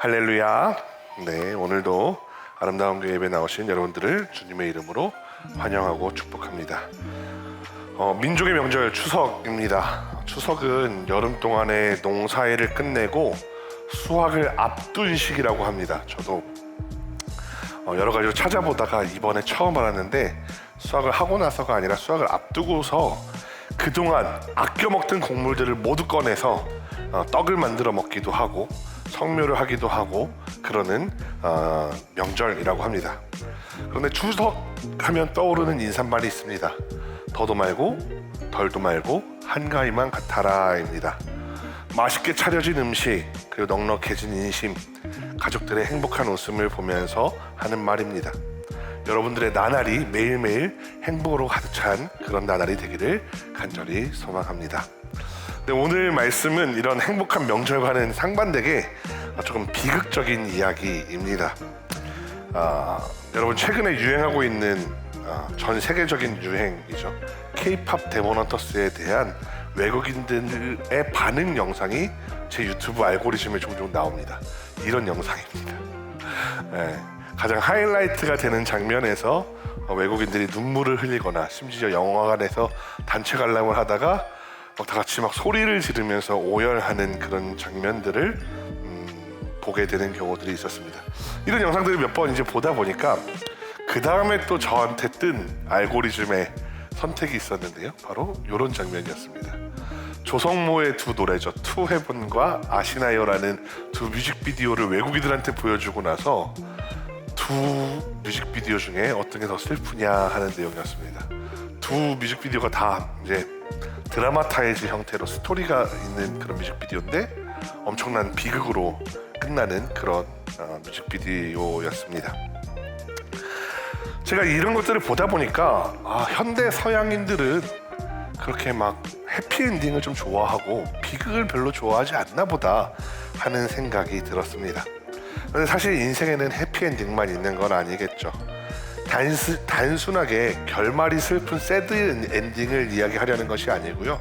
할렐루야. 네, 오늘도 아름다운 교회 예배 나오신 여러분들을 주님의 이름으로 환영하고 축복합니다. 민족의 명절 추석입니다. 추석은 여름 동안의 농사일을 끝내고 수확을 앞둔 시기라고 합니다. 저도 여러 가지로 찾아보다가 이번에 처음 알았는데 수확을 하고 나서가 아니라 수확을 앞두고서 그동안 아껴 먹던 곡물들을 모두 꺼내서 떡을 만들어 먹기도 하고 성묘를 하기도 하고 그러는 명절이라고 합니다. 그런데 추석 하면 떠오르는 인사말이 있습니다. 더도 말고 덜도 말고 한가위만 같아라입니다. 맛있게 차려진 음식 그리고 넉넉해진 인심, 가족들의 행복한 웃음을 보면서 하는 말입니다. 여러분들의 나날이 매일매일 행복으로 가득 찬 그런 나날이 되기를 간절히 소망합니다. 네, 오늘 말씀은 이런 행복한 명절과는 상반되게 조금 비극적인 이야기입니다. 여러분 최근에 유행하고 있는 전 세계적인 유행이죠. K-팝 데모넌터스에 대한 외국인들의 반응 영상이 제 유튜브 알고리즘에 종종 나옵니다. 이런 영상입니다. 네, 가장 하이라이트가 되는 장면에서 외국인들이 눈물을 흘리거나 심지어 영화관에서 단체 관람을 하다가 다 같이 막 소리를 지르면서 오열하는 그런 장면들을 보게 되는 경우들이 있었습니다. 이런 영상들을 몇 번 이제 보다 보니까 그 다음에 또 저한테 뜬 알고리즘의 선택이 있었는데요. 바로 이런 장면이었습니다. 조성모의 두 노래죠. 투 헤븐과 아시나요라는 두 뮤직비디오를 외국인들한테 보여주고 나서 두 뮤직비디오 중에 어떤 게 더 슬프냐 하는 내용이었습니다. 두 뮤직비디오가 다 이제 드라마타이즈 형태로 스토리가 있는 그런 뮤직비디오인데 엄청난 비극으로 끝나는 그런 뮤직비디오였습니다. 제가 이런 것들을 보다 보니까 현대 서양인들은 그렇게 막 해피엔딩을 좀 좋아하고 비극을 별로 좋아하지 않나 보다 하는 생각이 들었습니다. 그런데 사실 인생에는 해피엔딩만 있는 건 아니겠죠. 단순하게 결말이 슬픈 새드 엔딩을 이야기하려는 것이 아니고요.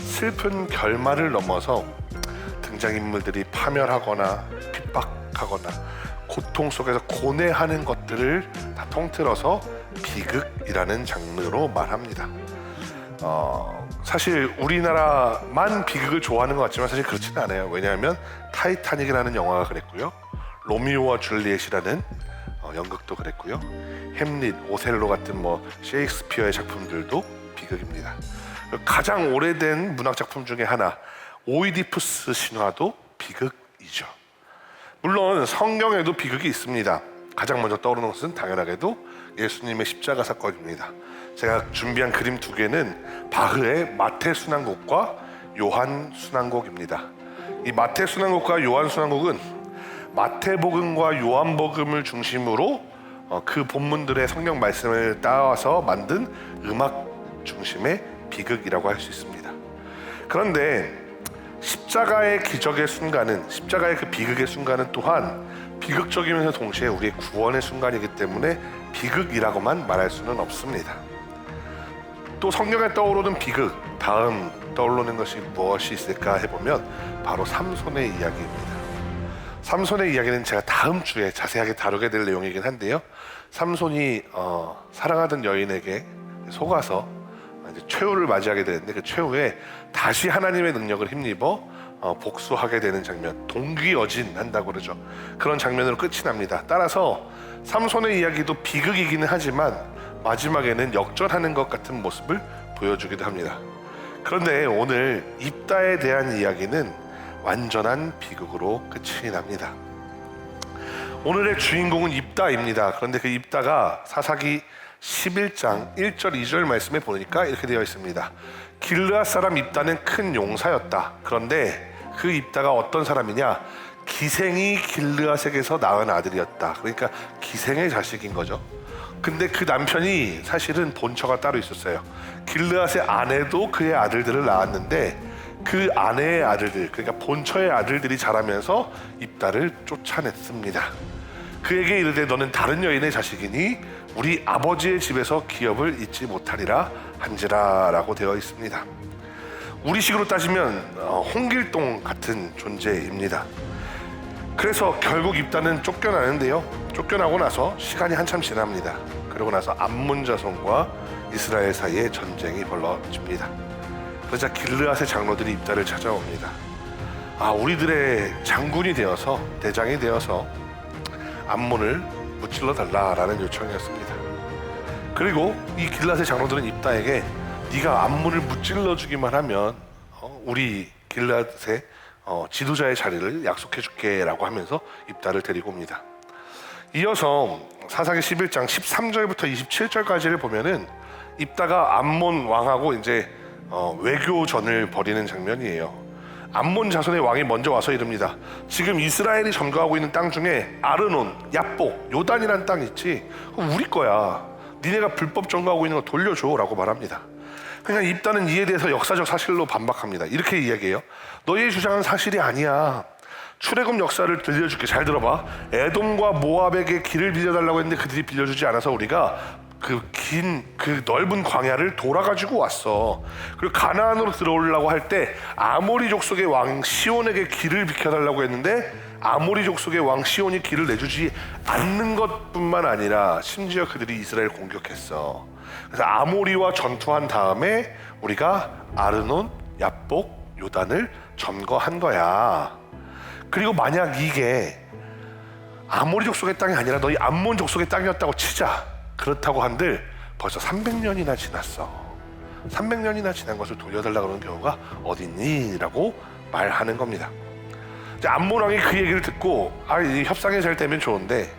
슬픈 결말을 넘어서 등장인물들이 파멸하거나 핍박하거나 고통 속에서 고뇌하는 것들을 다 통틀어서 비극이라는 장르로 말합니다. 사실 우리나라만 비극을 좋아하는 것 같지만 사실 그렇지는 않아요. 왜냐하면 타이타닉이라는 영화가 그랬고요. 로미오와 줄리엣이라는 연극도 그랬고요. 햄릿, 오셀로 같은 셰익스피어의 작품들도 비극입니다. 가장 오래된 문학 작품 중에 하나 오이디푸스 신화도 비극이죠. 물론 성경에도 비극이 있습니다. 가장 먼저 떠오르는 것은 당연하게도 예수님의 십자가 사건입니다. 제가 준비한 그림 두 개는 바흐의 마태 순환곡과 요한 순환곡입니다. 이 마태 순환곡과 요한 순환곡은 마태복음과 요한복음을 중심으로 그 본문들의 성경 말씀을 따와서 만든 음악 중심의 비극이라고 할 수 있습니다. 그런데 십자가의 기적의 순간은, 십자가의 그 비극의 순간은 또한 비극적이면서 동시에 우리의 구원의 순간이기 때문에 비극이라고만 말할 수는 없습니다. 또 성경에 떠오르는 비극, 다음 떠오르는 것이 무엇이 있을까 해보면 바로 삼손의 이야기입니다. 삼손의 이야기는 제가 다음 주에 자세하게 다루게 될 내용이긴 한데요. 삼손이 사랑하던 여인에게 속아서 이제 최후를 맞이하게 되는데 그 최후에 다시 하나님의 능력을 힘입어 복수하게 되는 장면, 동기어진 한다고 그러죠. 그런 장면으로 끝이 납니다. 따라서 삼손의 이야기도 비극이기는 하지만 마지막에는 역전하는 것 같은 모습을 보여주기도 합니다. 그런데 오늘 입다에 대한 이야기는 완전한 비극으로 끝이 납니다. 오늘의 주인공은 입다입니다. 그런데 그 입다가 사사기 11장 1절 2절 말씀에 보니까 이렇게 되어 있습니다. 길르앗 사람 입다는 큰 용사였다. 그런데 그 입다가 어떤 사람이냐? 기생이 길르앗에게서 낳은 아들이었다. 그러니까 기생의 자식인 거죠. 근데 그 남편이 사실은 본처가 따로 있었어요. 길르앗의 아내도 그의 아들들을 낳았는데 그 아내의 아들들, 그러니까 본처의 아들들이 자라면서 입다를 쫓아냈습니다. 그에게 이르되 너는 다른 여인의 자식이니 우리 아버지의 집에서 기업을 잊지 못하리라 한지라 라고 되어 있습니다. 우리식으로 따지면 홍길동 같은 존재입니다. 그래서 결국 입다는 쫓겨나는데요. 쫓겨나고 나서 시간이 한참 지납니다. 그러고 나서 암몬 자손과 이스라엘 사이에 전쟁이 벌어집니다. 그러자 길르앗의 장로들이 입다를 찾아옵니다. 우리들의 장군이 되어서, 대장이 되어서 암몬을 무찔러 달라라는 요청이었습니다. 그리고 이 길르앗의 장로들은 입다에게 네가 암몬을 무찔러 주기만 하면 우리 길르앗의 지도자의 자리를 약속해 줄게 라고 하면서 입다를 데리고 옵니다. 이어서 사사기 11장 13절부터 27절까지를 보면은 입다가 암몬 왕하고 이제 외교전을 벌이는 장면이에요. 암몬 자손의 왕이 먼저 와서 이릅니다. 지금 이스라엘이 점거하고 있는 땅 중에 아르논, 야복, 요단이라는 땅 있지? 그거 우리 거야. 니네가 불법 점거하고 있는 거 돌려줘 라고 말합니다. 그러니까 입다는 이에 대해서 역사적 사실로 반박합니다. 이렇게 이야기해요. 너희의 주장은 사실이 아니야. 출애굽 역사를 들려줄게. 잘 들어봐. 에돔과 모압에게 길을 빌려달라고 했는데 그들이 빌려주지 않아서 우리가 그 넓은 광야를 돌아가지고 왔어. 그리고 가나안으로 들어오려고 할 때 아모리 족속의 왕 시온에게 길을 비켜달라고 했는데 아모리 족속의 왕 시온이 길을 내주지 않는 것뿐만 아니라 심지어 그들이 이스라엘을 공격했어. 그래서 아모리와 전투한 다음에 우리가 아르논, 야복, 요단을 점거한 거야. 그리고 만약 이게 아모리 족속의 땅이 아니라 너희 암몬 족속의 땅이었다고 치자. 그렇다고 한들 벌써 300년이나 지났어. 300년이나 지난 것을 돌려달라고 하는 경우가 어딨니? 라고 말하는 겁니다. 이제 암몬 왕이 그 얘기를 듣고 이 협상이 잘 되면 좋은데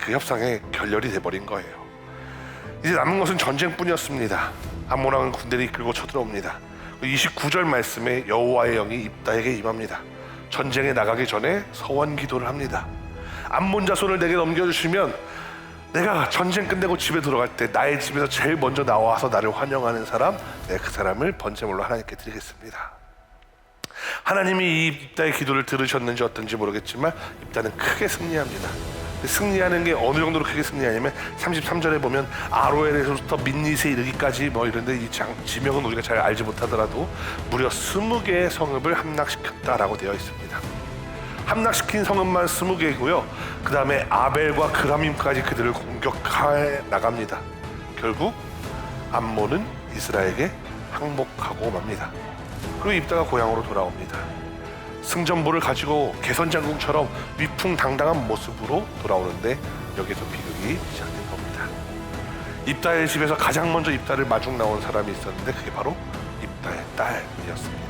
그 협상에 결렬이 돼버린 거예요. 이제 남은 것은 전쟁뿐이었습니다. 암몬 왕은 군대를 이끌고 쳐들어옵니다. 29절 말씀에 여호와의 영이 입다에게 임합니다. 전쟁에 나가기 전에 서원 기도를 합니다. 암몬 자손을 내게 넘겨주시면 내가 전쟁 끝내고 집에 들어갈 때 나의 집에서 제일 먼저 나와서 나를 환영하는 사람, 내가 그 사람을 번제물로 하나님께 드리겠습니다. 하나님이 이 입다의 기도를 들으셨는지 어떤지 모르겠지만 입다는 크게 승리합니다. 승리하는 게 어느 정도로 크게 승리하냐면 33절에 보면 아로엘에서부터 민닛에 이르기까지 이런데 이 지명은 우리가 잘 알지 못하더라도 무려 20개의 성읍을 함락시켰다라고 되어 있습니다. 함락시킨 성읍만 20개고요. 그 다음에 아벨과 그라밈까지 그들을 공격해 나갑니다. 결국 암몬은 이스라엘에게 항복하고 맙니다. 그리고 입다가 고향으로 돌아옵니다. 승전보를 가지고 개선장군처럼 위풍당당한 모습으로 돌아오는데 여기서 비극이 시작된 겁니다. 입다의 집에서 가장 먼저 입다를 마중 나온 사람이 있었는데 그게 바로 입다의 딸이었습니다.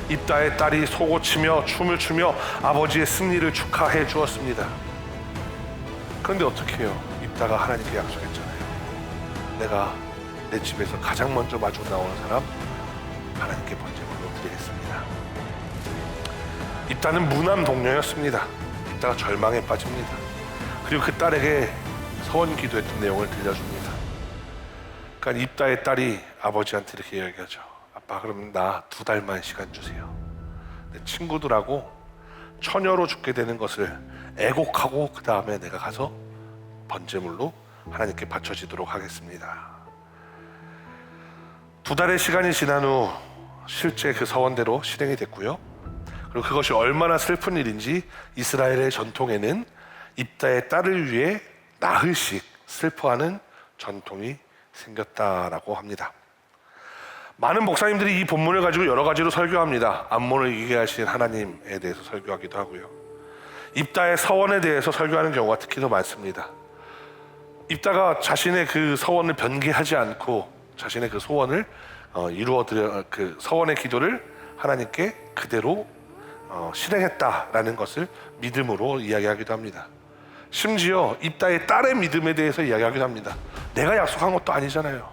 입다의 딸이 소고치며 춤을 추며 아버지의 승리를 축하해 주었습니다. 그런데 어떻게 해요? 입다가 하나님께 약속했잖아요. 내가 내 집에서 가장 먼저 마중 나오는 사람 하나님께 번제물로 드리겠습니다. 입다는 무남 동료였습니다. 입다가 절망에 빠집니다. 그리고 그 딸에게 서원 기도했던 내용을 들려줍니다. 그러니까 입다의 딸이 아버지한테 이렇게 이야기하죠. 아빠, 그럼 나 2달만 시간 주세요. 내 친구들하고 처녀로 죽게 되는 것을 애곡하고 그 다음에 내가 가서 번제물로 하나님께 바쳐지도록 하겠습니다. 2달의 시간이 지난 후 실제 그 서원대로 실행이 됐고요. 그리고 그것이 얼마나 슬픈 일인지 이스라엘의 전통에는 입다의 딸을 위해 나흘씩 슬퍼하는 전통이 생겼다라고 합니다. 많은 목사님들이 이 본문을 가지고 여러 가지로 설교합니다. 암몬을 이기게 하신 하나님에 대해서 설교하기도 하고요. 입다의 서원에 대해서 설교하는 경우가 특히 더 많습니다. 입다가 자신의 그 서원을 변개하지 않고 자신의 그 소원을 이루어드려 그 서원의 기도를 하나님께 그대로 실행했다라는 것을 믿음으로 이야기하기도 합니다. 심지어 입다의 딸의 믿음에 대해서 이야기하기도 합니다. 내가 약속한 것도 아니잖아요.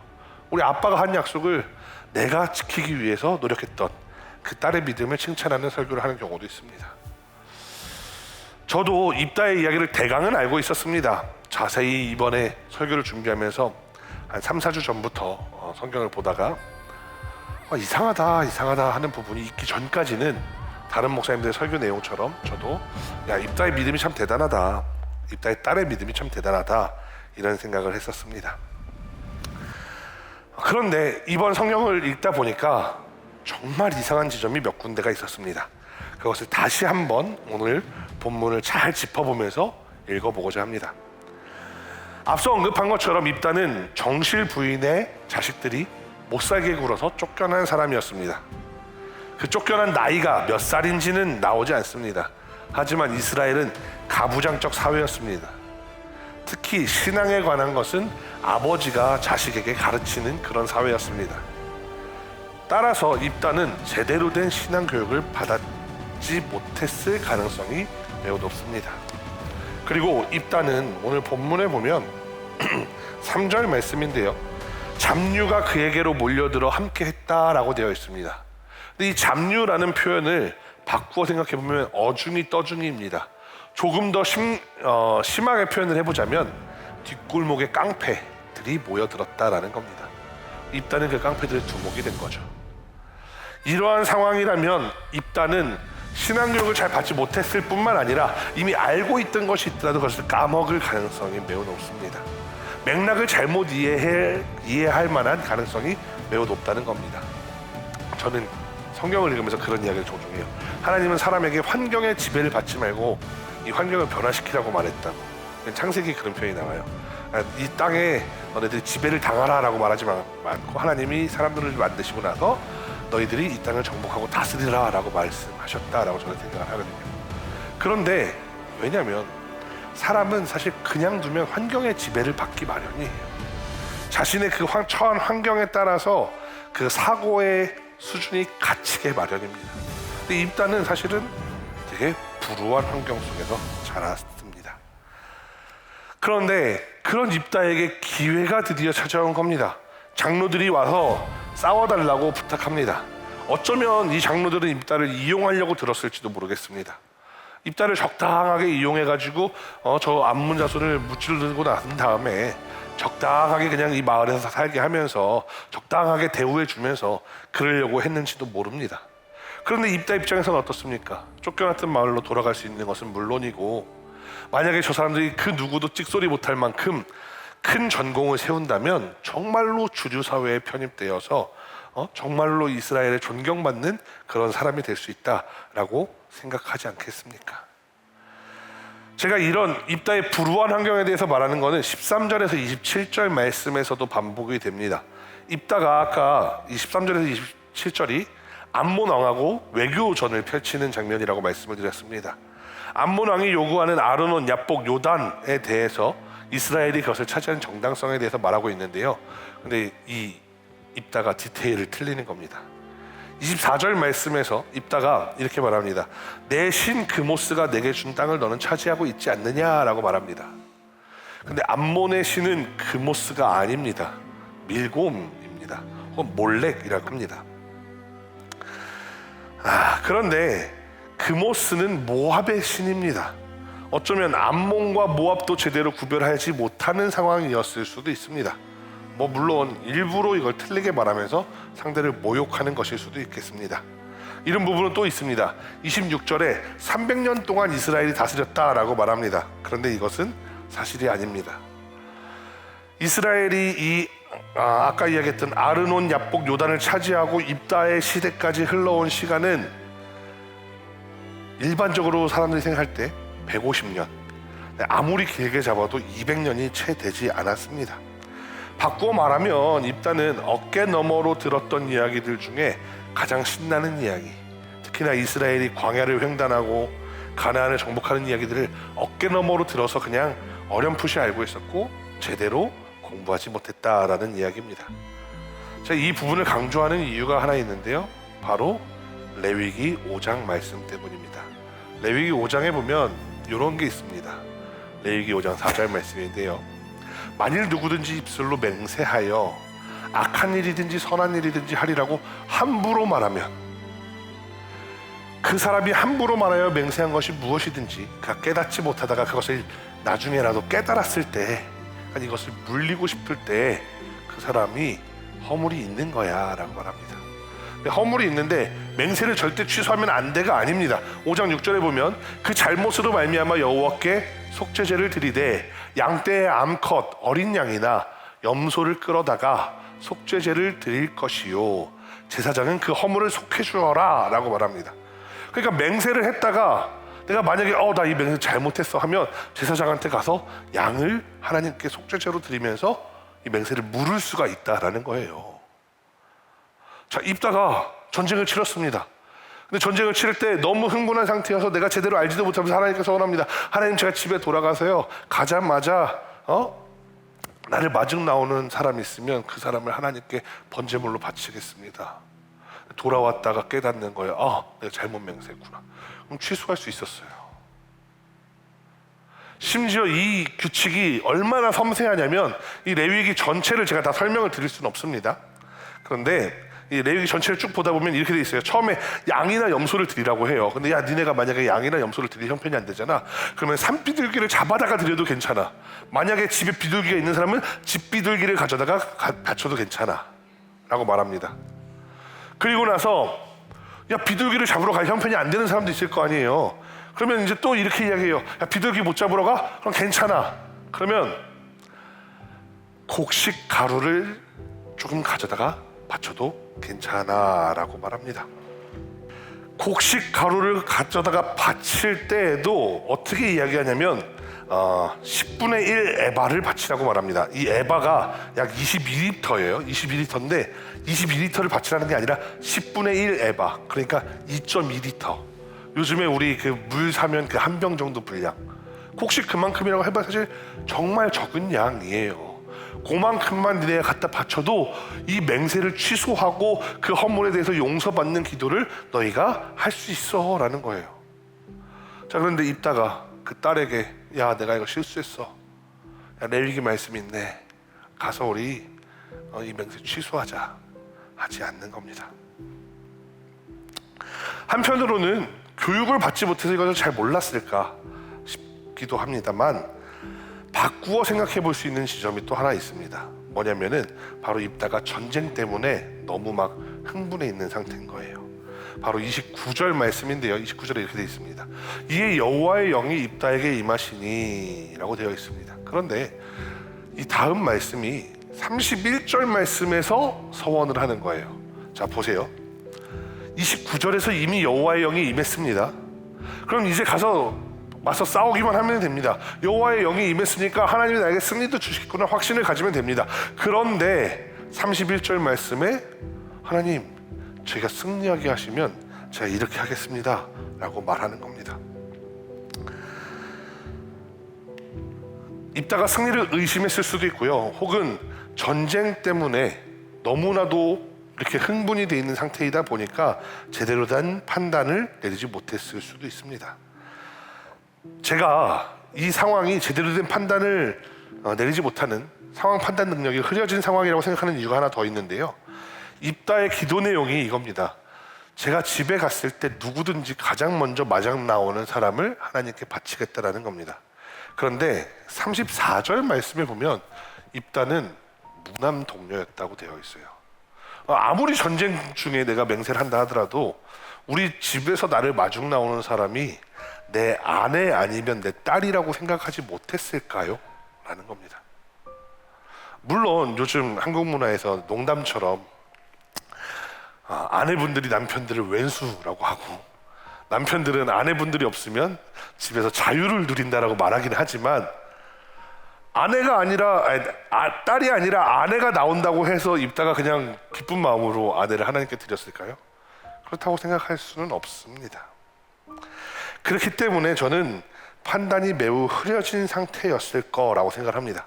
우리 아빠가 한 약속을 내가 지키기 위해서 노력했던 그 딸의 믿음을 칭찬하는 설교를 하는 경우도 있습니다. 저도 입다의 이야기를 대강은 알고 있었습니다. 자세히 이번에 설교를 준비하면서 한 3-4주 전부터 성경을 보다가 이상하다 하는 부분이 있기 전까지는 다른 목사님들의 설교 내용처럼 저도 입다의 믿음이 참 대단하다, 입다의 딸의 믿음이 참 대단하다 이런 생각을 했었습니다. 그런데 이번 성경을 읽다 보니까 정말 이상한 지점이 몇 군데가 있었습니다. 그것을 다시 한번 오늘 본문을 잘 짚어보면서 읽어보고자 합니다. 앞서 언급한 것처럼 입다는 정실 부인의 자식들이 못살게 굴어서 쫓겨난 사람이었습니다. 그 쫓겨난 나이가 몇 살인지는 나오지 않습니다. 하지만 이스라엘은 가부장적 사회였습니다. 특히 신앙에 관한 것은 아버지가 자식에게 가르치는 그런 사회였습니다. 따라서 입다는 제대로 된 신앙 교육을 받지 못했을 가능성이 매우 높습니다. 그리고 입다는 오늘 본문에 보면 3절 말씀인데요, 잡류가 그에게로 몰려들어 함께 했다라고 되어 있습니다. 근데 이 잡류라는 표현을 바꾸어 생각해 보면 어중이 떠중이입니다. 조금 더 심하게 표현을 해보자면 뒷골목에 깡패들이 모여들었다라는 겁니다. 입다는 그 깡패들의 두목이 된 거죠. 이러한 상황이라면 입다는 신앙교육을 잘 받지 못했을 뿐만 아니라 이미 알고 있던 것이 있더라도 그것을 까먹을 가능성이 매우 높습니다. 맥락을 잘못 이해할 만한 가능성이 매우 높다는 겁니다. 저는 성경을 읽으면서 그런 이야기를 종종 해요. 하나님은 사람에게 환경의 지배를 받지 말고 이 환경을 변화시키라고 말했다고. 창세기 그런 표현이 나와요. 이 땅에 너네들이 지배를 당하라라고 말하지 않고 하나님이 사람들을 만드시고 나서 너희들이 이 땅을 정복하고 다스리라 라고 말씀하셨다라고 저는 생각을 하거든요. 그런데 왜냐하면 사람은 사실 그냥 두면 환경의 지배를 받기 마련이에요. 자신의 그 처한 환경에 따라서 그 사고의 수준이 갇히게 마련입니다. 근데 입다는 사실은 되게 불우한 환경 속에서 자랐습니다. 그런데 그런 입다에게 기회가 드디어 찾아온 겁니다. 장로들이 와서 싸워달라고 부탁합니다. 어쩌면 이 장로들은 입다를 이용하려고 들었을지도 모르겠습니다. 입다를 적당하게 이용해가지고 저 암문 자손을 무찌르고 난 다음에 적당하게 그냥 이 마을에서 살게 하면서 적당하게 대우해주면서 그러려고 했는지도 모릅니다. 그런데 입다 입장에서는 어떻습니까? 쫓겨났던 마을로 돌아갈 수 있는 것은 물론이고, 만약에 저 사람들이 그 누구도 찍소리 못할 만큼 큰 전공을 세운다면 정말로 주류사회에 편입되어서 정말로 이스라엘에 존경받는 그런 사람이 될 수 있다라고 생각하지 않겠습니까? 제가 이런 입다의 불우한 환경에 대해서 말하는 것은 13절에서 27절 말씀에서도 반복이 됩니다. 입다가 아까 23절에서 27절이 암몬 왕하고 외교전을 펼치는 장면이라고 말씀을 드렸습니다. 암몬 왕이 요구하는 아르논, 야복, 요단에 대해서 이스라엘이 그것을 차지하는 정당성에 대해서 말하고 있는데요. 근데 이 입다가 디테일을 틀리는 겁니다. 24절 말씀에서 입다가 이렇게 말합니다. 내 신 그모스가 내게 준 땅을 너는 차지하고 있지 않느냐라고 말합니다. 근데 암몬의 신은 그모스가 아닙니다. 밀곰입니다. 혹은 몰렉이라고 합니다. 그런데 그모스는 모압의 신입니다. 어쩌면 암몬과 모압도 제대로 구별하지 못하는 상황이었을 수도 있습니다. 물론 일부러 이걸 틀리게 말하면서 상대를 모욕하는 것일 수도 있겠습니다. 이런 부분은 또 있습니다. 26절에 300년 동안 이스라엘이 다스렸다라고 말합니다. 그런데 이것은 사실이 아닙니다. 이스라엘이 아까 이야기했던 아르논, 야복, 요단을 차지하고 입다의 시대까지 흘러온 시간은 일반적으로 사람들이 생각할 때 150년, 아무리 길게 잡아도 200년이 채 되지 않았습니다. 바꾸어 말하면 입다는 어깨 너머로 들었던 이야기들 중에 가장 신나는 이야기, 특히나 이스라엘이 광야를 횡단하고 가나안을 정복하는 이야기들을 어깨 너머로 들어서 그냥 어렴풋이 알고 있었고 제대로 공부하지 못했다라는 이야기입니다. 제가 이 부분을 강조하는 이유가 하나 있는데요, 바로 레위기 5장 말씀 때문입니다. 레위기 5장에 보면 이런 게 있습니다. 레위기 5장 4절 말씀인데요, 만일 누구든지 입술로 맹세하여 악한 일이든지 선한 일이든지 하리라고 함부로 말하면, 그 사람이 함부로 말하여 맹세한 것이 무엇이든지 그가 깨닫지 못하다가 그것을 나중에라도 깨달았을 때, 이것을 물리고 싶을 때 그 사람이 허물이 있는 거야 라고 말합니다. 허물이 있는데 맹세를 절대 취소하면 안 돼가 아닙니다. 5장 6절에 보면 그 잘못으로 말미암아 여호와께 속죄제를 드리되 양떼의 암컷 어린 양이나 염소를 끌어다가 속죄제를 드릴 것이요 제사장은 그 허물을 속해 주어라 라고 말합니다. 그러니까 맹세를 했다가 내가 만약에 나 이 맹세 잘못했어 하면 제사장한테 가서 양을 하나님께 속죄제로 드리면서 이 맹세를 물을 수가 있다라는 거예요. 자, 입다가 전쟁을 치렀습니다. 근데 전쟁을 치를 때 너무 흥분한 상태여서 내가 제대로 알지도 못하면서 하나님께 서원합니다. 하나님, 제가 집에 돌아가서요, 가자마자 나를 마중 나오는 사람이 있으면 그 사람을 하나님께 번제물로 바치겠습니다. 돌아왔다가 깨닫는 거예요. 내가 잘못 맹세했구나. 그럼 취소할 수 있었어요. 심지어 이 규칙이 얼마나 섬세하냐면 이 레위기 전체를 제가 다 설명을 드릴 수는 없습니다. 그런데 이 레위기 전체를 쭉 보다 보면 이렇게 돼 있어요. 처음에 양이나 염소를 드리라고 해요. 근데 야, 니네가 만약에 양이나 염소를 드릴 형편이 안 되잖아. 그러면 산비둘기를 잡아다가 드려도 괜찮아. 만약에 집에 비둘기가 있는 사람은 집 비둘기를 가져다가 바쳐도 괜찮아 라고 말합니다. 그리고 나서 야, 비둘기를 잡으러 갈 형편이 안 되는 사람도 있을 거 아니에요. 그러면 이제 또 이렇게 이야기해요. 야, 비둘기 못 잡으러 가? 그럼 괜찮아. 그러면 곡식 가루를 조금 가져다가 바쳐도 괜찮아 라고 말합니다. 곡식 가루를 가져다가 바칠 때에도 어떻게 이야기하냐면 10분의 1 에바를 바치라고 말합니다. 이 에바가 약 22리터예요. 22리터인데 22리터를 바치라는 게 아니라 10분의 1 에바, 그러니까 2.2리터. 요즘에 우리 그 물 사면 그 한 병 정도 분량, 곡식 그만큼이라고 해봐 사실 정말 적은 양이에요. 그만큼만 니네가 갖다 바쳐도 이 맹세를 취소하고 그 허물에 대해서 용서받는 기도를 너희가 할 수 있어 라는 거예요. 자, 그런데 입다가 그 딸에게 야, 내가 이거 실수했어. 야, 레위기 말씀이 있네. 가서 우리 이 맹세 취소하자 하지 않는 겁니다. 한편으로는 교육을 받지 못해서 이걸 잘 몰랐을까 싶기도 합니다만 바꾸어 생각해 볼 수 있는 지점이 또 하나 있습니다. 뭐냐면은 바로 입다가 전쟁 때문에 너무 막 흥분해 있는 상태인 거예요. 바로 29절 말씀인데요. 29절에 이렇게 되어 있습니다. 이에 여호와의 영이 입다에게 임하시니 라고 되어 있습니다. 그런데 이 다음 말씀이 31절 말씀에서 서원을 하는 거예요. 자, 보세요. 29절에서 이미 여호와의 영이 임했습니다. 그럼 이제 가서 맞서 싸우기만 하면 됩니다. 여호와의 영이 임했으니까 하나님이 나에게 승리도 주시겠구나 확신을 가지면 됩니다. 그런데 31절 말씀에 하나님, 저희가 승리하게 하시면 제가 이렇게 하겠습니다 라고 말하는 겁니다. 입다가 승리를 의심했을 수도 있고요, 혹은 전쟁 때문에 너무나도 이렇게 흥분이 되어 있는 상태이다 보니까 제대로 된 판단을 내리지 못했을 수도 있습니다. 제가 이 상황이 제대로 된 판단을 내리지 못하는 상황 판단 능력이 흐려진 상황이라고 생각하는 이유가 하나 더 있는데요. 입다의 기도 내용이 이겁니다. 제가 집에 갔을 때 누구든지 가장 먼저 마장 나오는 사람을 하나님께 바치겠다라는 겁니다. 그런데 34절 말씀에 보면 입다는 무남 동료였다고 되어 있어요. 아무리 전쟁 중에 내가 맹세를 한다 하더라도 우리 집에서 나를 마중 나오는 사람이 내 아내 아니면 내 딸이라고 생각하지 못했을까요? 라는 겁니다. 물론 요즘 한국 문화에서 농담처럼 아내분들이 남편들을 왼수라고 하고 남편들은 아내분들이 없으면 집에서 자유를 누린다라고 말하긴 하지만 아내가 아니라 딸이 아니라 아내가 나온다고 해서 입다가 그냥 기쁜 마음으로 아내를 하나님께 드렸을까요? 그렇다고 생각할 수는 없습니다. 그렇기 때문에 저는 판단이 매우 흐려진 상태였을 거라고 생각을 합니다.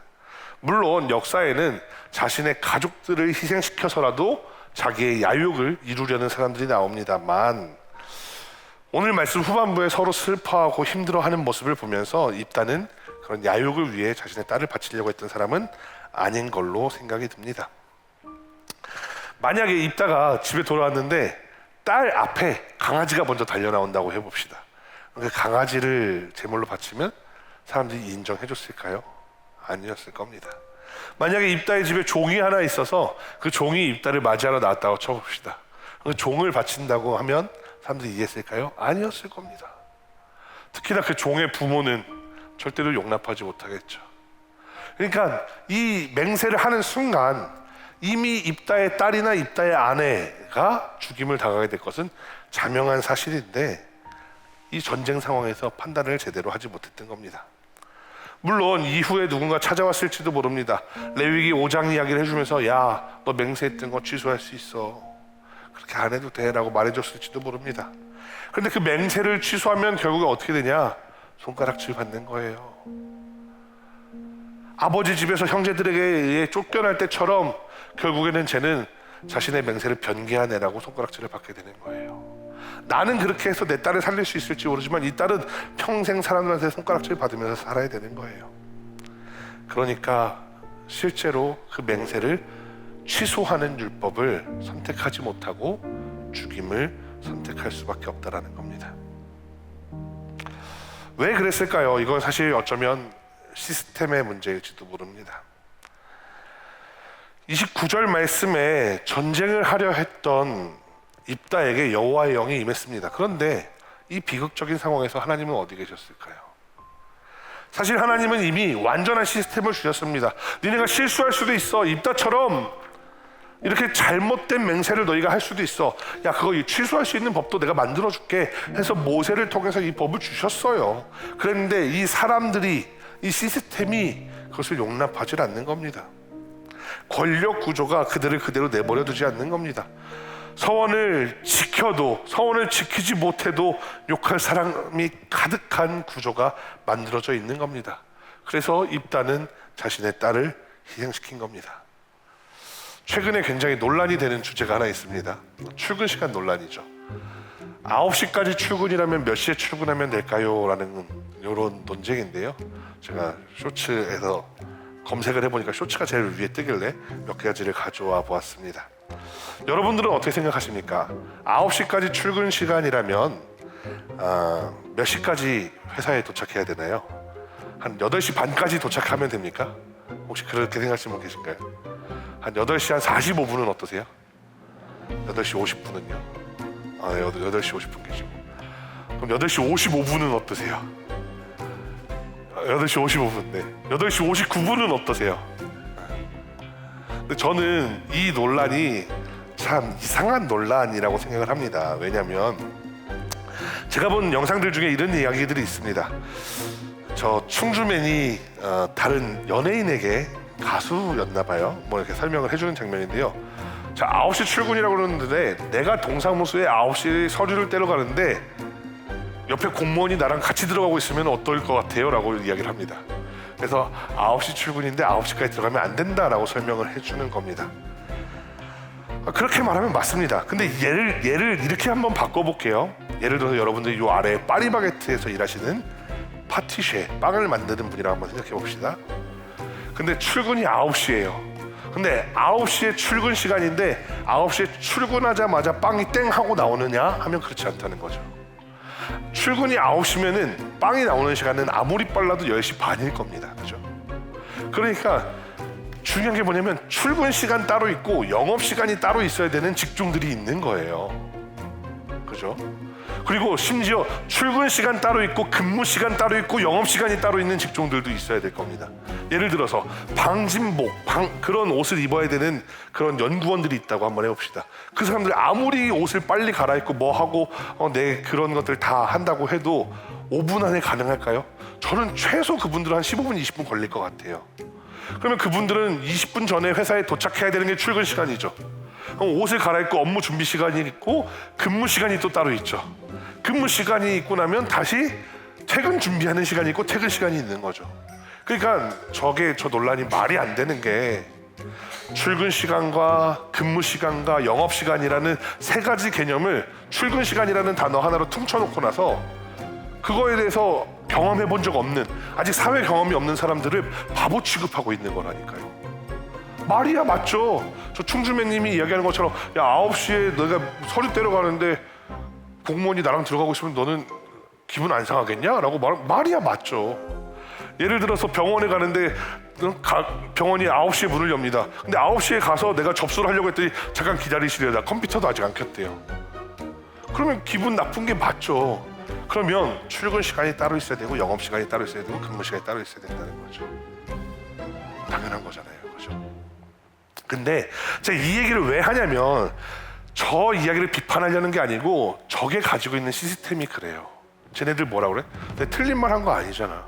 물론 역사에는 자신의 가족들을 희생시켜서라도 자기의 야욕을 이루려는 사람들이 나옵니다만 오늘 말씀 후반부에 서로 슬퍼하고 힘들어하는 모습을 보면서 입다는 그런 야욕을 위해 자신의 딸을 바치려고 했던 사람은 아닌 걸로 생각이 듭니다. 만약에 입다가 집에 돌아왔는데 딸 앞에 강아지가 먼저 달려 나온다고 해봅시다. 그 강아지를 제물로 바치면 사람들이 인정해 줬을까요? 아니었을 겁니다. 만약에 입다의 집에 종이 하나 있어서 그 종이 입다를 맞이하러 나왔다고 쳐봅시다. 그 종을 바친다고 하면 사람들이 이해했을까요? 아니었을 겁니다. 특히나 그 종의 부모는 절대로 용납하지 못하겠죠. 그러니까 이 맹세를 하는 순간 이미 입다의 딸이나 입다의 아내가 죽임을 당하게 될 것은 자명한 사실인데 이 전쟁 상황에서 판단을 제대로 하지 못했던 겁니다. 물론 이후에 누군가 찾아왔을지도 모릅니다. 레위기 5장 이야기를 해주면서 야, 너 맹세했던 거 취소할 수 있어. 그렇게 안 해도 돼 라고 말해줬을지도 모릅니다. 그런데 그 맹세를 취소하면 결국에 어떻게 되냐? 손가락질 받는 거예요. 아버지 집에서 형제들에게 의해 쫓겨날 때처럼 결국에는 쟤는 자신의 맹세를 변개한 애라고 손가락질을 받게 되는 거예요. 나는 그렇게 해서 내 딸을 살릴 수 있을지 모르지만 이 딸은 평생 사람들한테 손가락질 받으면서 살아야 되는 거예요. 그러니까 실제로 그 맹세를 취소하는 율법을 선택하지 못하고 죽임을 선택할 수밖에 없다라는 겁니다. 왜 그랬을까요? 이건 사실 어쩌면 시스템의 문제일지도 모릅니다. 29절 말씀에 전쟁을 하려 했던 입다에게 여호와의 영이 임했습니다. 그런데 이 비극적인 상황에서 하나님은 어디 계셨을까요? 사실 하나님은 이미 완전한 시스템을 주셨습니다. 니네가 실수할 수도 있어. 입다처럼 이렇게 잘못된 맹세를 너희가 할 수도 있어. 야, 그거 취소할 수 있는 법도 내가 만들어줄게 해서 모세를 통해서 이 법을 주셨어요. 그런데 이 사람들이, 이 시스템이 그것을 용납하지 않는 겁니다. 권력 구조가 그들을 그대로 내버려 두지 않는 겁니다. 서원을 지켜도, 서원을 지키지 못해도 욕할 사람이 가득한 구조가 만들어져 있는 겁니다. 그래서 입다는 자신의 딸을 희생시킨 겁니다. 최근에 굉장히 논란이 되는 주제가 하나 있습니다. 출근 시간 논란이죠. 9시까지 출근이라면 몇 시에 출근하면 될까요? 라는 이런 논쟁인데요. 제가 쇼츠에서 검색을 해보니까 쇼츠가 제일 위에 뜨길래 몇 가지를 가져와 보았습니다. 여러분들은 어떻게 생각하십니까? 9시까지 출근 시간이라면 몇 시까지 회사에 도착해야 되나요? 한 8시 반까지 도착하면 됩니까? 혹시 그렇게 생각하시는 분 계신가요? 한 8시 한 45분은 어떠세요? 8시 50분은요? 8시 50분 계시고, 그럼 8시 55분은 어떠세요? 8시 55분, 네. 8시 59분은 어떠세요? 근데 저는 이 논란이 참 이상한 논란이라고 생각을 합니다. 왜냐하면 제가 본 영상들 중에 이런 이야기들이 있습니다. 저 충주맨이 다른 연예인에게 가수였나 봐요. 뭐 이렇게 설명을 해주는 장면인데요. 자, 9시 출근이라고 그러는데 내가 동사무소에 9시 서류를 떼러 가는데 옆에 공무원이 나랑 같이 들어가고 있으면 어떨 것 같아요? 라고 이야기를 합니다. 그래서 9시 출근인데 9시까지 들어가면 안 된다라고 설명을 해주는 겁니다. 그렇게 말하면 맞습니다. 근데 얘를 이렇게 한번 바꿔볼게요. 예를 들어서 여러분들이 요 아래 파리바게트에서 일하시는 파티쉐, 빵을 만드는 분이라고 한번 생각해 봅시다. 근데 출근이 9시예요. 근데 9시에 출근 시간인데 9시에 출근하자마자 빵이 땡 하고 나오느냐 하면 그렇지 않다는 거죠. 출근이 9시면은 빵이 나오는 시간은 아무리 빨라도 10시 반일 겁니다. 그죠? 그러니까 중요한 게 뭐냐면 출근 시간 따로 있고 영업 시간이 따로 있어야 되는 직종들이 있는 거예요. 그죠? 그리고 심지어 출근 시간 따로 있고 근무 시간 따로 있고 영업 시간이 따로 있는 직종들도 있어야 될 겁니다. 예를 들어서 방진복, 그런 옷을 입어야 되는 그런 연구원들이 있다고 한번 해봅시다. 그 사람들이 아무리 옷을 빨리 갈아입고 뭐 하고 내 그런 것들 다 한다고 해도 5분 안에 가능할까요? 저는 최소 그분들은 한 15분, 20분 걸릴 것 같아요. 그러면 그분들은 20분 전에 회사에 도착해야 되는 게 출근 시간이죠. 그럼 옷을 갈아입고 업무 준비 시간이 있고 근무 시간이 또 따로 있죠. 근무 시간이 있고 나면 다시 퇴근 준비하는 시간이 있고 퇴근 시간이 있는 거죠. 그러니까 저 논란이 말이 안 되는 게 출근 시간과 근무 시간과 영업 시간이라는 세 가지 개념을 출근 시간이라는 단어 하나로 퉁쳐놓고 나서 그거에 대해서 경험해 본 적 없는, 아직 사회 경험이 없는 사람들을 바보 취급하고 있는 거라니까요. 말이야 맞죠. 저 충주맨님이 이야기하는 것처럼 야 9시에 내가 서류 떼러 가는데 공무원이 나랑 들어가고 있으면 너는 기분 안 상하겠냐? 라고 말이야 맞죠. 예를 들어서 병원에 가는데 병원이 9시에 문을 엽니다. 근데 9시에 가서 내가 접수를 하려고 했더니 잠깐 기다리시래요. 나 컴퓨터도 아직 안 켰대요. 그러면 기분 나쁜 게 맞죠. 그러면 출근 시간이 따로 있어야 되고 영업 시간이 따로 있어야 되고 근무 시간이 따로 있어야 된다는 거죠. 당연한 거잖아요. 그죠? 근데 제가 이 얘기를 왜 하냐면 저 이야기를 비판하려는 게 아니고 저게 가지고 있는 시스템이 그래요. 쟤네들 뭐라 그래? 내가 틀린 말 한 거 아니잖아.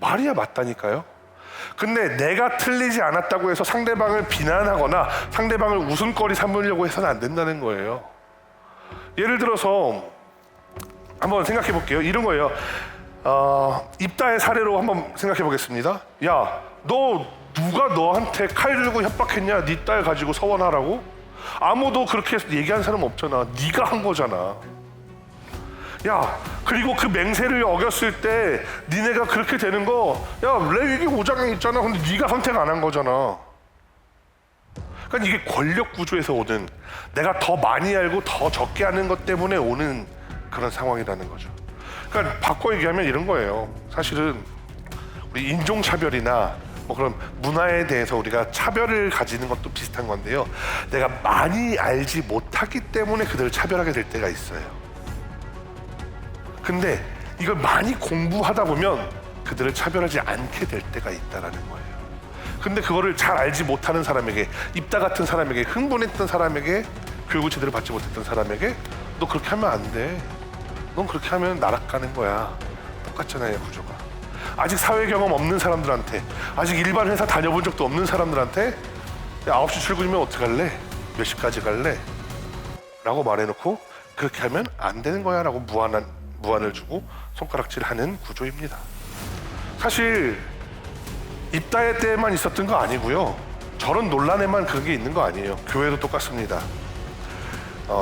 말이야 맞다니까요. 근데 내가 틀리지 않았다고 해서 상대방을 비난하거나 상대방을 웃음거리 삼으려고 해서는 안 된다는 거예요. 예를 들어서 한번 생각해 볼게요. 이런 거예요. 입다의 사례로 한번 생각해 보겠습니다. 야, 너 누가 너한테 칼 들고 협박했냐? 네 딸 가지고 서원하라고? 아무도 그렇게 얘기한 사람 없잖아. 네가 한 거잖아. 야, 그리고 그 맹세를 어겼을 때 니네가 그렇게 되는 거, 야, 레위기 5장에 있잖아. 근데 네가 선택 안 한 거잖아. 그러니까 이게 권력 구조에서 오는, 내가 더 많이 알고 더 적게 하는 것 때문에 오는 그런 상황이라는 거죠. 그러니까 바꿔 얘기하면 이런 거예요. 사실은 우리 인종차별이나 뭐 그런 문화에 대해서 우리가 차별을 가지는 것도 비슷한 건데요. 내가 많이 알지 못하기 때문에 그들을 차별하게 될 때가 있어요. 근데 이걸 많이 공부하다 보면 그들을 차별하지 않게 될 때가 있다라는 거예요. 근데 그거를 잘 알지 못하는 사람에게, 입다 같은 사람에게, 흥분했던 사람에게, 교육을 제대로 받지 못했던 사람에게 너 그렇게 하면 안 돼. 넌 그렇게 하면 나락가는 거야. 똑같잖아요, 구조가. 아직 사회 경험 없는 사람들한테, 아직 일반 회사 다녀본 적도 없는 사람들한테 야, 9시 출근이면 어떡할래? 몇 시까지 갈래? 라고 말해놓고 그렇게 하면 안 되는 거야 라고 무안을 주고 손가락질하는 구조입니다. 사실 입다의 때만 있었던 거 아니고요. 저런 논란에만 그런 게 있는 거 아니에요. 교회도 똑같습니다.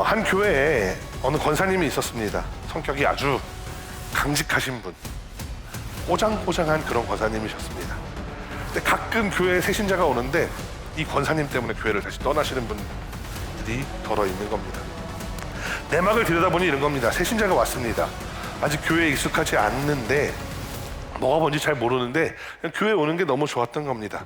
한 교회에 어느 권사님이 있었습니다. 성격이 아주 강직하신 분, 꼬장꼬장한 그런 권사님이셨습니다. 근데 가끔 교회에 새신자가 오는데 이 권사님 때문에 교회를 다시 떠나시는 분들이 덜어 있는 겁니다. 내막을 들여다보니 이런 겁니다. 새신자가 왔습니다. 아직 교회에 익숙하지 않는데, 뭐가 뭔지 잘 모르는데 그냥 교회에 오는 게 너무 좋았던 겁니다.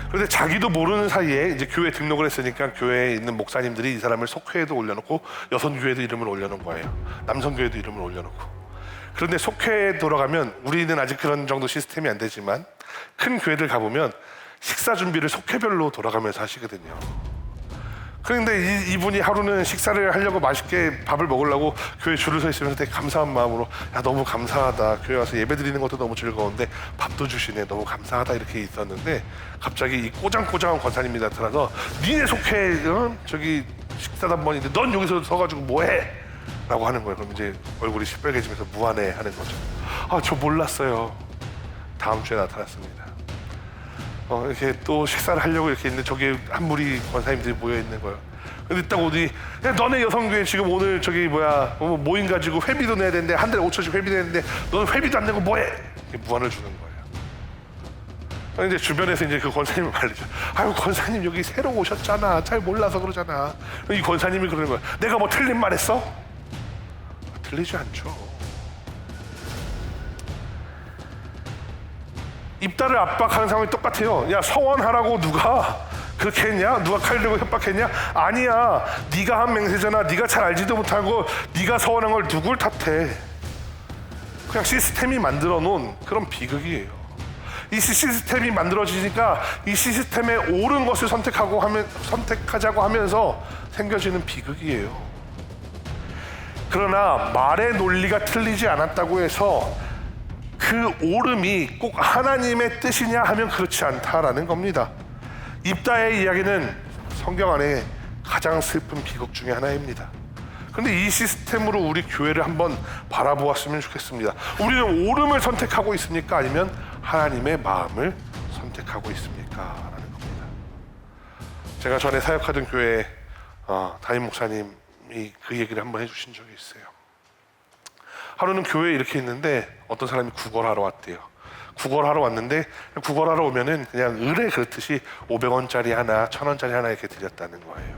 그런데 자기도 모르는 사이에 이제 교회 등록을 했으니까 교회에 있는 목사님들이 이 사람을 속회에도 올려놓고 여성교회도 이름을 올려놓은 거예요. 남성교회도 이름을 올려놓고. 그런데 속회에 돌아가면, 우리는 아직 그런 정도 시스템이 안 되지만 큰 교회들 가보면 식사 준비를 속회별로 돌아가면서 하시거든요. 그런데 이분이 하루는 식사를 하려고 맛있게 밥을 먹으려고 교회 줄을 서 있으면서 되게 감사한 마음으로, 야, 너무 감사하다. 교회 와서 예배 드리는 것도 너무 즐거운데 밥도 주시네. 너무 감사하다. 이렇게 있었는데 갑자기 이 꼬장꼬장한 권사님이 나타나서 니네 속회 저기 식사 단번인데 넌 여기서 서가지고 뭐해? 라고 하는 거예요. 그럼 이제 얼굴이 시뻘개지면서 무안해 하는 거죠. 아, 저 몰랐어요. 다음 주에 나타났습니다. 이렇게 또 식사를 하려고 이렇게 있는데 저기 한 무리 권사님들이 모여 있는 거예요. 근데 딱 오더니, 야, 너네 여성교회 지금 오늘 저기 모임 가지고 회비도 내야 되는데, 한 달에 5천씩 회비 내는데 너는 회비도 안 내고 뭐해? 이렇게 무안을 주는 거예요. 이제 주변에서 이제 그 권사님을 말리죠. 아유, 권사님 여기 새로 오셨잖아. 잘 몰라서 그러잖아. 이 권사님이 그러는 거야. 내가 뭐 틀린 말 했어? 틀리지 않죠. 입다를 압박하는 상황이 똑같아요. 야, 서원하라고 누가 그렇게 했냐? 누가 칼 들고 협박했냐? 아니야. 네가 한 맹세잖아. 네가 잘 알지도 못하고 네가 서원한 걸 누굴 탓해? 그냥 시스템이 만들어 놓은 그런 비극이에요. 이 시스템이 만들어지니까 이 시스템에 옳은 것을 선택하자고 하면서 생겨지는 비극이에요. 그러나 말의 논리가 틀리지 않았다고 해서 그 옳음이 꼭 하나님의 뜻이냐 하면 그렇지 않다라는 겁니다. 입다의 이야기는 성경 안에 가장 슬픈 비극 중에 하나입니다. 그런데 이 시스템으로 우리 교회를 한번 바라보았으면 좋겠습니다. 우리는 옳음을 선택하고 있습니까? 아니면 하나님의 마음을 선택하고 있습니까? 라는 겁니다. 제가 전에 사역하던 교회 담임 목사님이 그 얘기를 한번 해주신 적이 있어요. 하루는 교회에 이렇게 있는데 어떤 사람이 구걸하러 왔대요. 구걸하러 왔는데 구걸하러 오면은 그냥 의뢰 그렇듯이 500원짜리 하나, 1000원짜리 하나 이렇게 드렸다는 거예요.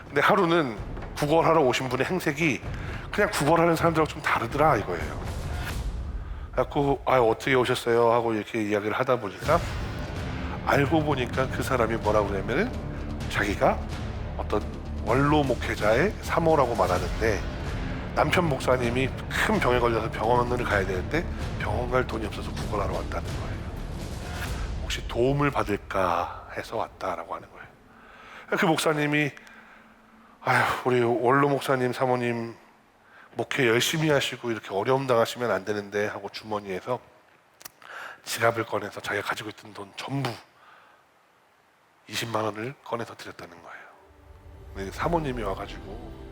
근데 하루는 구걸하러 오신 분의 행색이 그냥 구걸하는 사람들하고 좀 다르더라 이거예요. 그래갖고 어떻게 오셨어요? 하고 이렇게 이야기를 하다 보니까 알고 보니까 그 사람이 뭐라고 그러냐면은 자기가 어떤 원로 목회자의 사모라고 말하는데 남편 목사님이 큰 병에 걸려서 병원을 가야 되는데 병원 갈 돈이 없어서 구걸하러 왔다는 거예요. 혹시 도움을 받을까 해서 왔다라고 하는 거예요. 그 목사님이 우리 원로 목사님 사모님 목회 열심히 하시고 이렇게 어려움 당하시면 안 되는데 하고 주머니에서 지갑을 꺼내서 자기가 가지고 있던 돈 전부 20만 원을 꺼내서 드렸다는 거예요. 근데 사모님이 와가지고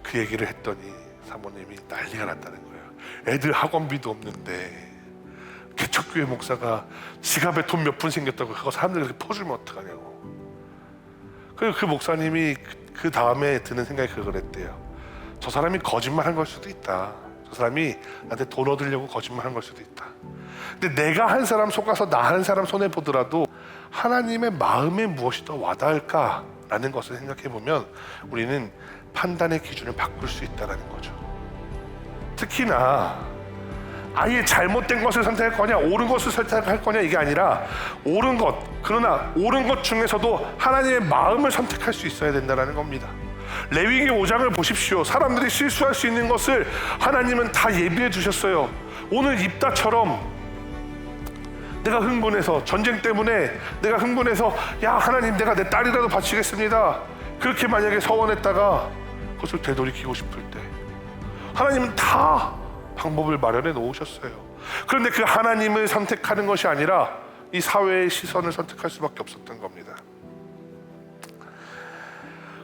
그 얘기를 했더니 사모님이 난리가 났다는 거예요. 애들 학원비도 없는데 개척교회 목사가 지갑에 돈 몇 푼 생겼다고 그거 사람들이 이렇게 퍼주면 어떡하냐고. 그리고 그 목사님이 그 다음에 드는 생각이 그거랬대요. 저 사람이 거짓말한 걸 수도 있다. 저 사람이 나한테 돈 얻으려고 거짓말한 걸 수도 있다. 근데 내가 한 사람 속아서 나 한 사람 손해 보더라도 하나님의 마음에 무엇이 더 와닿을까라는 것을 생각해 보면 우리는 판단의 기준을 바꿀 수 있다는 거죠. 특히나 아예 잘못된 것을 선택할 거냐 옳은 것을 선택할 거냐 이게 아니라 옳은 것, 그러나 옳은 것 중에서도 하나님의 마음을 선택할 수 있어야 된다는 겁니다. 레위기 5장을 보십시오. 사람들이 실수할 수 있는 것을 하나님은 다 예비해 두셨어요. 오늘 입다처럼 내가 흥분해서 전쟁 때문에 내가 흥분해서 야 하나님 내가 내 딸이라도 바치겠습니다 그렇게 만약에 서원했다가 그것을 되돌이키고 싶을 때 하나님은 다 방법을 마련해 놓으셨어요. 그런데 그 하나님을 선택하는 것이 아니라 이 사회의 시선을 선택할 수밖에 없었던 겁니다.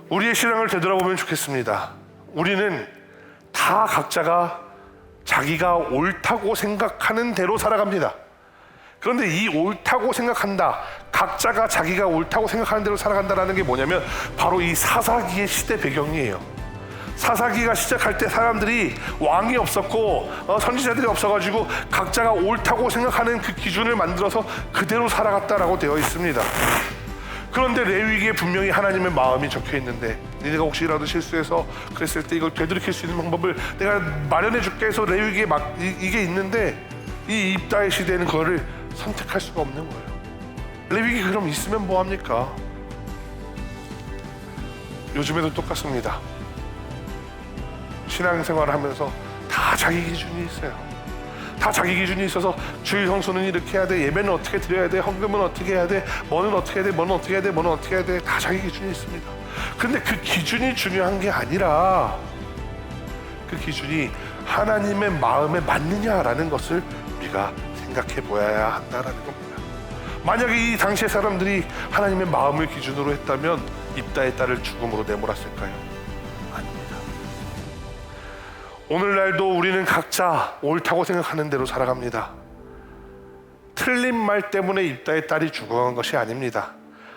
우리의 신앙을 되돌아보면 좋겠습니다. 우리는 다 각자가 자기가 옳다고 생각하는 대로 살아갑니다. 그런데 이 옳다고 생각한다, 각자가 자기가 옳다고 생각하는 대로 살아간다는 게 뭐냐면 바로 이 사사기의 시대 배경이에요. 사사기가 시작할 때 사람들이 왕이 없었고 선지자들이 없어가지고 각자가 옳다고 생각하는 그 기준을 만들어서 그대로 살아갔다라고 되어 있습니다. 그런데 레위기에 분명히 하나님의 마음이 적혀 있는데 니네가 혹시라도 실수해서 그랬을 때 이걸 되돌이킬 수 있는 방법을 내가 마련해 줄게 해서 레위기에 이게 있는데 이 입다의 시대는 그거를 선택할 수가 없는 거예요. 레위기 그럼 있으면 뭐합니까? 요즘에도 똑같습니다. 신앙생활을 하면서 다 자기 기준이 있어요. 다 자기 기준이 있어서 주일 성수는 이렇게 해야 돼, 예배는 어떻게 드려야 돼, 헌금은 어떻게 해야 돼, 뭐는 어떻게 해야 돼, 뭐는 어떻게 해야 돼, 뭐는 어떻게 해야 돼, 다 자기 기준이 있습니다. 근데 그 기준이 중요한 게 아니라 그 기준이 하나님의 마음에 맞느냐라는 것을 우리가 생각해 보아야 한다라는 겁니다. 만약에 이 당시의 사람들이 하나님의 마음을 기준으로 했다면 입다의 딸을 죽음으로 내몰았을까요? 아닙니다. 오늘날도 우리는 각자 옳다고 생각하는 대로 살아갑니다. 틀린 말 때문에 입다의 딸이 죽어간 것이 아닙니다.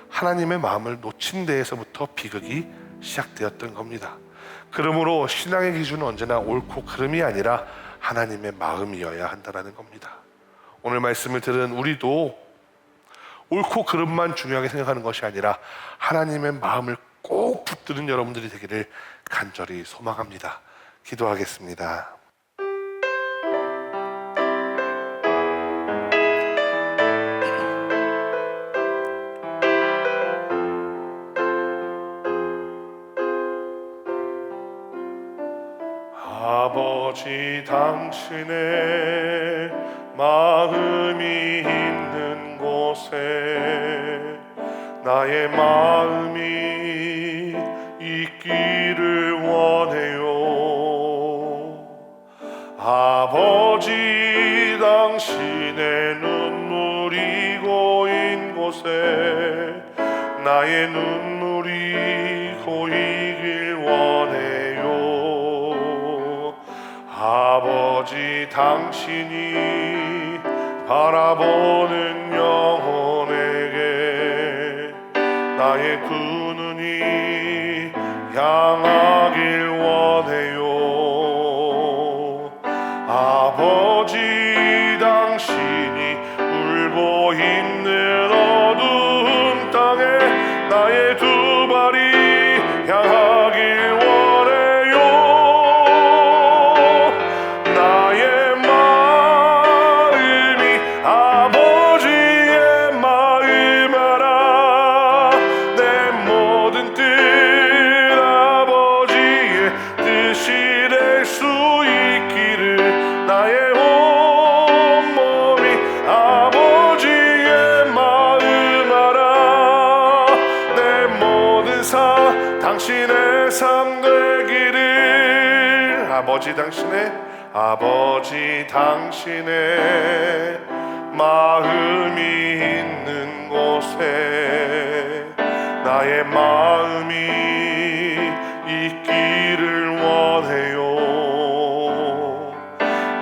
하나님의 마음을 놓친 데에서부터 비극이 시작되었던 겁니다. 그러므로 신앙의 기준은 언제나 옳고 그름이 아니라 하나님의 마음이어야 한다는 겁니다. 오늘 말씀을 들은 우리도 옳고 그름만 중요하게 생각하는 것이 아니라 하나님의 마음을 꼭 붙드는 여러분들이 되기를 간절히 소망합니다. 기도하겠습니다. 아버지, 당신의 마음이 있는 곳에 나의 마음이 있기를 원해요. 아버지, 당신의 눈물이 고인 곳에 나의 눈물이 고이길 원해요. 아버지, 당신이 바라보는 영혼에게 나의 두 눈이 향하길 원해요. 아버지, 당신이 울고 있는 어두운 땅에 나의 두 발이 향하길 원해요. 나의 마음이 아버지의 마음 알아. 내 모든 뜻 아버지의 뜻이 될 수 있기를 나의 온몸이 아버지의 마음 알아. 내 모든 아버지 당신의 마음이 있는 곳에 나의 마음이 있기를 원해요.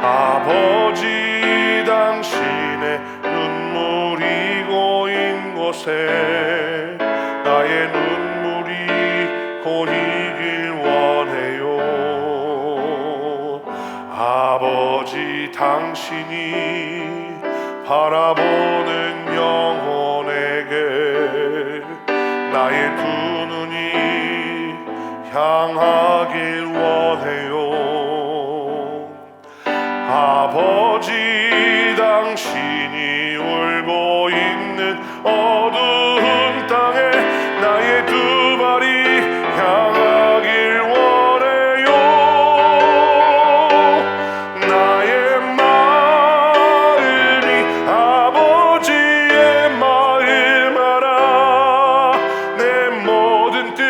아버지 당신의 눈물이 고인 곳에 나의 눈물이 고이길 원해요. 아버지 당신이 바라보는 영혼에게 나의 두 눈이 향하길 원해요. 아버지 당신이 울고 있는 어두운 땅에 나의 두 발이 향하길 원해요. 나의 마음이 아버지의 마음 알아. 내 모든 뜻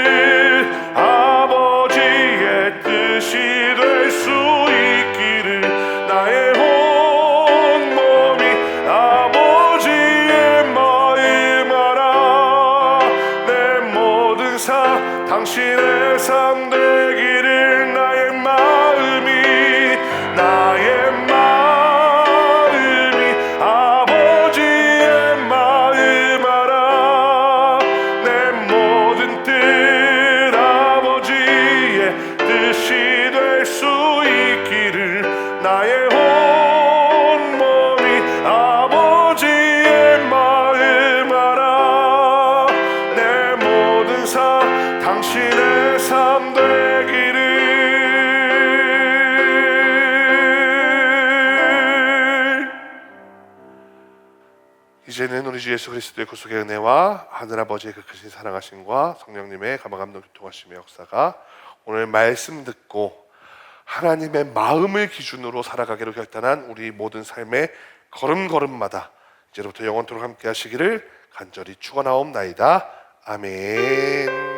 아버지의 뜻이 될 수 있기를 나의 온 몸이 아버지의 마음 알아. 내 모든 당신의 삶 되기를 나의 마음이 아버지의 마음 알아. 내 모든 뜻 아버지의 뜻이 될 수 있기를 나의 온 몸이 아버지의 마음 알아. 내 모든 당신의 삶 되기를. 이제는 우리 주 예수 그리스도의 구속의 은혜와 하늘아버지의 그 크신 사랑하심과 성령님의 감화감동 교통하심의 역사가 오늘 말씀 듣고 하나님의 마음을 기준으로 살아가기로 결단한 우리 모든 삶의 걸음걸음마다 이제부터 영원토록 함께 하시기를 간절히 축원하옵나이다. 아멘.